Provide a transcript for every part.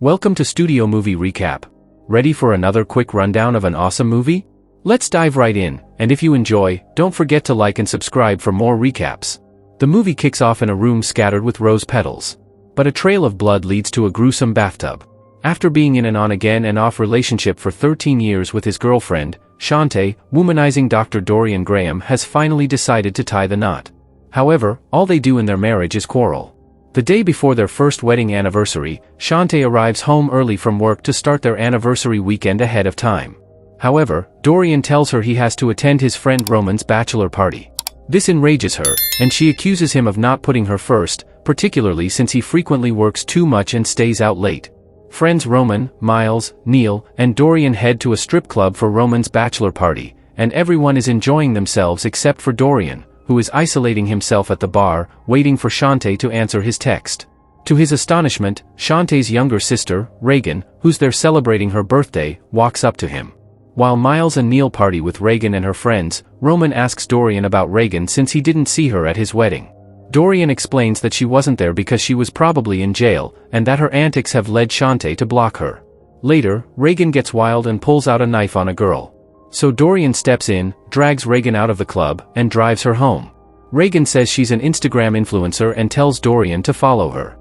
Welcome to Studio Movie Recap. Ready for another quick rundown of an awesome movie? Let's dive right in, and if you enjoy, don't forget to like and subscribe for more recaps. The movie kicks off in a room scattered with rose petals. But a trail of blood leads to a gruesome bathtub. After being in an on-again and off relationship for 13 years with his girlfriend, Shantae, womanizing Dr. Dorian Graham has finally decided to tie the knot. However, all they do in their marriage is quarrel. The day before their first wedding anniversary, Shantae arrives home early from work to start their anniversary weekend ahead of time. However, Dorian tells her he has to attend his friend Roman's bachelor party. This enrages her, and she accuses him of not putting her first, particularly since he frequently works too much and stays out late. Friends Roman, Miles, Neil, and Dorian head to a strip club for Roman's bachelor party, and everyone is enjoying themselves except for Dorian, who is isolating himself at the bar, waiting for Shantae to answer his text. To his astonishment, Shantae's younger sister, Reagan, who's there celebrating her birthday, walks up to him. While Miles and Neil party with Reagan and her friends, Roman asks Dorian about Reagan since he didn't see her at his wedding. Dorian explains that she wasn't there because she was probably in jail, and that her antics have led Shantae to block her. Later, Reagan gets wild and pulls out a knife on a girl. So Dorian steps in, drags Reagan out of the club, and drives her home. Reagan says she's an Instagram influencer and tells Dorian to follow her.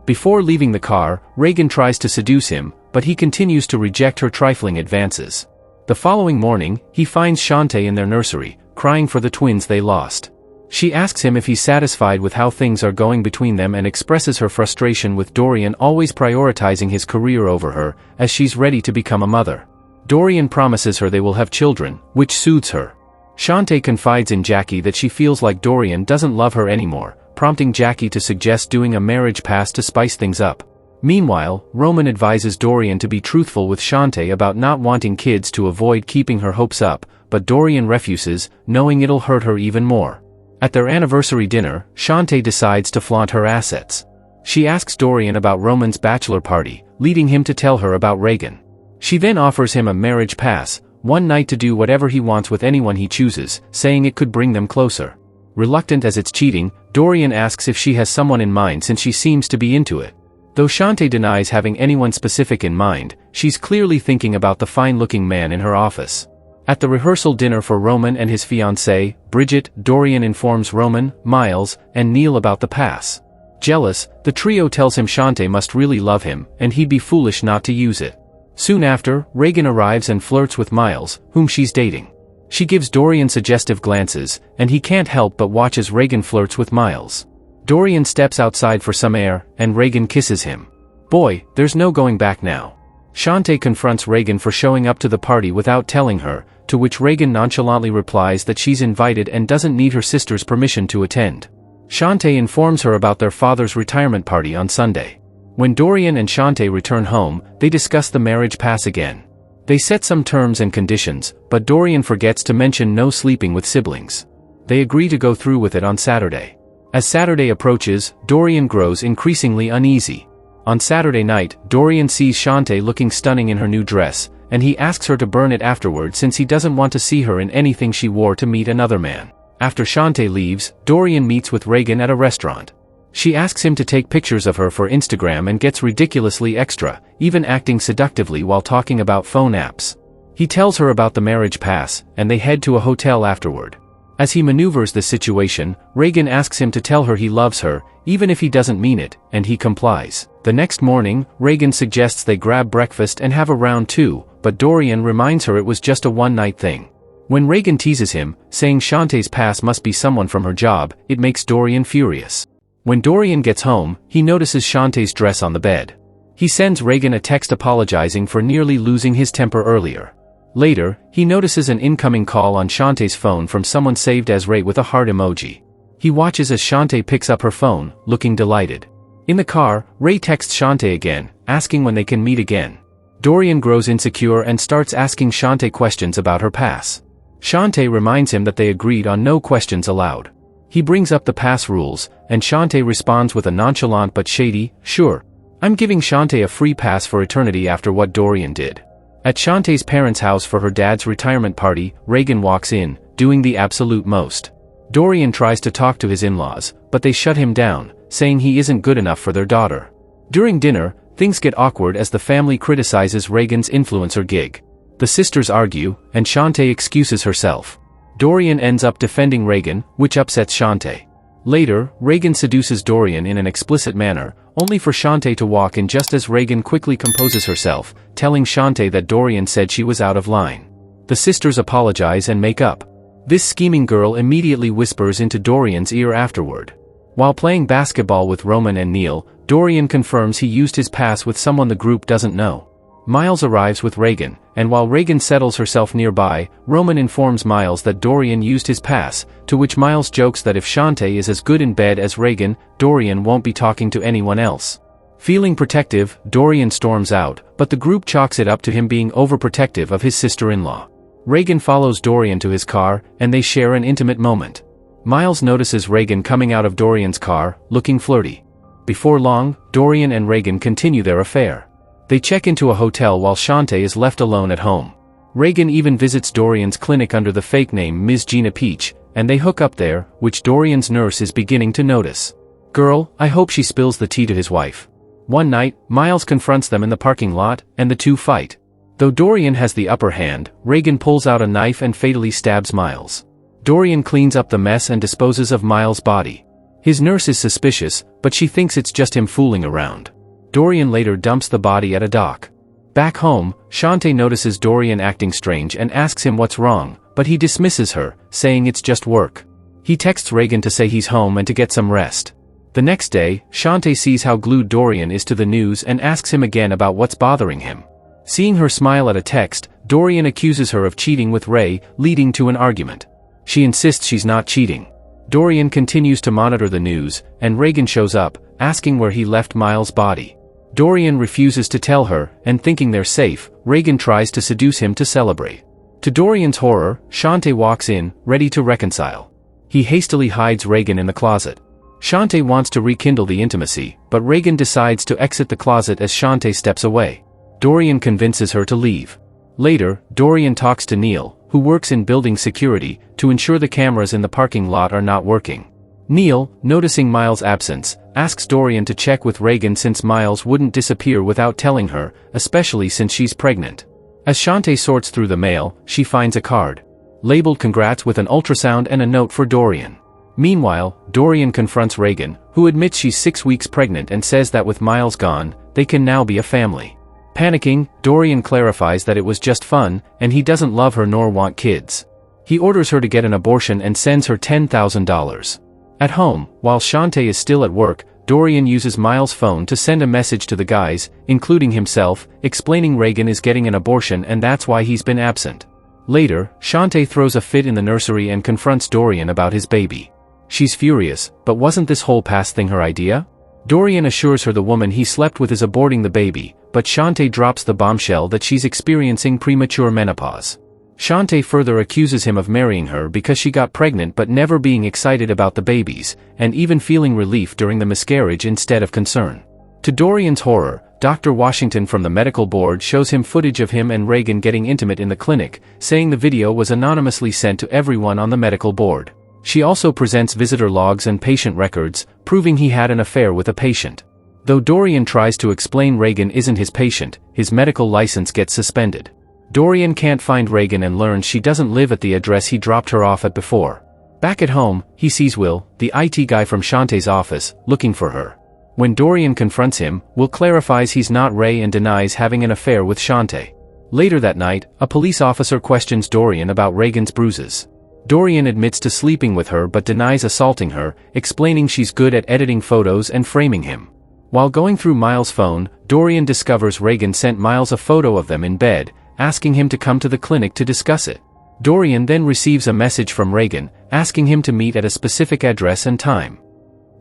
Before leaving the car, Reagan tries to seduce him, but he continues to reject her trifling advances. The following morning, he finds Shantae in their nursery, crying for the twins they lost. She asks him if he's satisfied with how things are going between them and expresses her frustration with Dorian always prioritizing his career over her, as she's ready to become a mother. Dorian promises her they will have children, which soothes her. Shantae confides in Jackie that she feels like Dorian doesn't love her anymore, prompting Jackie to suggest doing a marriage pass to spice things up. Meanwhile, Roman advises Dorian to be truthful with Shantae about not wanting kids to avoid keeping her hopes up, but Dorian refuses, knowing it'll hurt her even more. At their anniversary dinner, Shantae decides to flaunt her assets. She asks Dorian about Roman's bachelor party, leading him to tell her about Reagan. She then offers him a marriage pass, one night to do whatever he wants with anyone he chooses, saying it could bring them closer. Reluctant as it's cheating, Dorian asks if she has someone in mind since she seems to be into it. Though Shantae denies having anyone specific in mind, she's clearly thinking about the fine-looking man in her office. At the rehearsal dinner for Roman and his fiancée, Bridget, Dorian informs Roman, Miles, and Neil about the pass. Jealous, the trio tells him Shantae must really love him, and he'd be foolish not to use it. Soon after, Reagan arrives and flirts with Miles, whom she's dating. She gives Dorian suggestive glances, and he can't help but watch as Reagan flirts with Miles. Dorian steps outside for some air, and Reagan kisses him. Boy, there's no going back now. Shantae confronts Reagan for showing up to the party without telling her, to which Reagan nonchalantly replies that she's invited and doesn't need her sister's permission to attend. Shantae informs her about their father's retirement party on Sunday. When Dorian and Shantae return home, they discuss the marriage pass again. They set some terms and conditions, but Dorian forgets to mention no sleeping with siblings. They agree to go through with it on Saturday. As Saturday approaches, Dorian grows increasingly uneasy. On Saturday night, Dorian sees Shantae looking stunning in her new dress, and he asks her to burn it afterward since he doesn't want to see her in anything she wore to meet another man. After Shantae leaves, Dorian meets with Reagan at a restaurant. She asks him to take pictures of her for Instagram and gets ridiculously extra, even acting seductively while talking about phone apps. He tells her about the marriage pass, and they head to a hotel afterward. As he maneuvers the situation, Reagan asks him to tell her he loves her, even if he doesn't mean it, and he complies. The next morning, Reagan suggests they grab breakfast and have a round two, but Dorian reminds her it was just a one-night thing. When Reagan teases him, saying Shantae's pass must be someone from her job, it makes Dorian furious. When Dorian gets home, he notices Shantae's dress on the bed. He sends Reagan a text apologizing for nearly losing his temper earlier. Later, he notices an incoming call on Shantae's phone from someone saved as Ray with a heart emoji. He watches as Shantae picks up her phone, looking delighted. In the car, Ray texts Shantae again, asking when they can meet again. Dorian grows insecure and starts asking Shantae questions about her pass. Shantae reminds him that they agreed on no questions allowed. He brings up the pass rules, and Shantae responds with a nonchalant but shady, "Sure. I'm giving Shantae a free pass for eternity after what Dorian did." At Shantae's parents' house for her dad's retirement party, Reagan walks in, doing the absolute most. Dorian tries to talk to his in-laws, but they shut him down, saying he isn't good enough for their daughter. During dinner, Things get awkward as the family criticizes Reagan's influencer gig. The sisters argue, and Shantae excuses herself. Dorian ends up defending Reagan, which upsets Shantae. Later, Reagan seduces Dorian in an explicit manner, only for Shantae to walk in just as Reagan quickly composes herself, telling Shantae that Dorian said she was out of line. The sisters apologize and make up. This scheming girl immediately whispers into Dorian's ear afterward. While playing basketball with Roman and Neil, Dorian confirms he used his pass with someone the group doesn't know. Miles arrives with Reagan, and while Reagan settles herself nearby, Roman informs Miles that Dorian used his pass, to which Miles jokes that if Shantae is as good in bed as Reagan, Dorian won't be talking to anyone else. Feeling protective, Dorian storms out, but the group chalks it up to him being overprotective of his sister-in-law. Reagan follows Dorian to his car, and they share an intimate moment. Miles notices Reagan coming out of Dorian's car, looking flirty. Before long, Dorian and Reagan continue their affair. They check into a hotel while Shantae is left alone at home. Reagan even visits Dorian's clinic under the fake name Ms. Gina Peach, and they hook up there, which Dorian's nurse is beginning to notice. Girl, I hope she spills the tea to his wife. One night, Miles confronts them in the parking lot, and the two fight. Though Dorian has the upper hand, Reagan pulls out a knife and fatally stabs Miles. Dorian cleans up the mess and disposes of Miles' body. His nurse is suspicious, but she thinks it's just him fooling around. Dorian later dumps the body at a dock. Back home, Shantae notices Dorian acting strange and asks him what's wrong, but he dismisses her, saying it's just work. He texts Reagan to say he's home and to get some rest. The next day, Shantae sees how glued Dorian is to the news and asks him again about what's bothering him. Seeing her smile at a text, Dorian accuses her of cheating with Ray, leading to an argument. She insists she's not cheating. Dorian continues to monitor the news, and Reagan shows up, asking where he left Miles' body. Dorian refuses to tell her, and thinking they're safe, Reagan tries to seduce him to celebrate. To Dorian's horror, Shantae walks in, ready to reconcile. He hastily hides Reagan in the closet. Shantae wants to rekindle the intimacy, but Reagan decides to exit the closet as Shantae steps away. Dorian convinces her to leave. Later, Dorian talks to Neil, who works in building security, to ensure the cameras in the parking lot are not working. Neil, noticing Miles' absence, asks Dorian to check with Reagan since Miles wouldn't disappear without telling her, especially since she's pregnant. As Shantae sorts through the mail, she finds a card. Labeled congrats with an ultrasound and a note for Dorian. Meanwhile, Dorian confronts Reagan, who admits she's 6 weeks pregnant and says that with Miles gone, they can now be a family. Panicking, Dorian clarifies that it was just fun, and he doesn't love her nor want kids. He orders her to get an abortion and sends her $10,000. At home, while Shantae is still at work, Dorian uses Miles' phone to send a message to the guys, including himself, explaining Reagan is getting an abortion and that's why he's been absent. Later, Shantae throws a fit in the nursery and confronts Dorian about his baby. She's furious, but wasn't this whole pass thing her idea? Dorian assures her the woman he slept with is aborting the baby, but Shantae drops the bombshell that she's experiencing premature menopause. Shantae further accuses him of marrying her because she got pregnant but never being excited about the babies, and even feeling relief during the miscarriage instead of concern. To Dorian's horror, Dr. Washington from the medical board shows him footage of him and Reagan getting intimate in the clinic, saying the video was anonymously sent to everyone on the medical board. She also presents visitor logs and patient records, proving he had an affair with a patient. Though Dorian tries to explain Reagan isn't his patient, his medical license gets suspended. Dorian can't find Reagan and learns she doesn't live at the address he dropped her off at before. Back at home, he sees Will, the IT guy from Shantae's office, looking for her. When Dorian confronts him, Will clarifies he's not Ray and denies having an affair with Shantae. Later that night, a police officer questions Dorian about Reagan's bruises. Dorian admits to sleeping with her but denies assaulting her, explaining she's good at editing photos and framing him. While going through Miles' phone, Dorian discovers Reagan sent Miles a photo of them in bed, asking him to come to the clinic to discuss it. Dorian then receives a message from Reagan, asking him to meet at a specific address and time.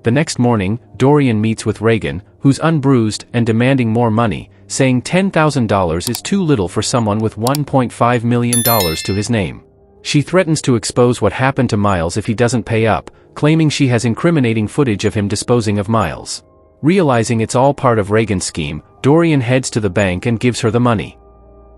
The next morning, Dorian meets with Reagan, who's unbruised and demanding more money, saying $10,000 is too little for someone with $1.5 million to his name. She threatens to expose what happened to Miles if he doesn't pay up, claiming she has incriminating footage of him disposing of Miles. Realizing it's all part of Reagan's scheme, Dorian heads to the bank and gives her the money.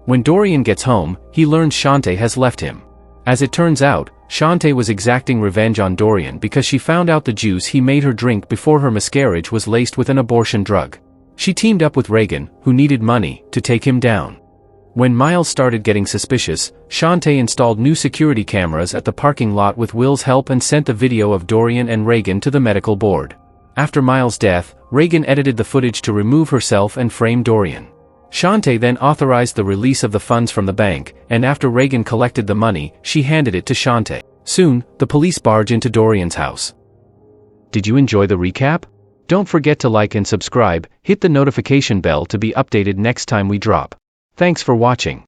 When Dorian gets home, he learns Shantae has left him. As it turns out, Shantae was exacting revenge on Dorian because she found out the juice he made her drink before her miscarriage was laced with an abortion drug. She teamed up with Reagan, who needed money, to take him down. When Miles started getting suspicious, Shantae installed new security cameras at the parking lot with Will's help and sent the video of Dorian and Reagan to the medical board. After Miles' death, Reagan edited the footage to remove herself and frame Dorian. Shantae then authorized the release of the funds from the bank, and after Reagan collected the money, she handed it to Shantae. Soon, the police barge into Dorian's house. Did you enjoy the recap? Don't forget to like and subscribe, hit the notification bell to be updated next time we drop. Thanks for watching.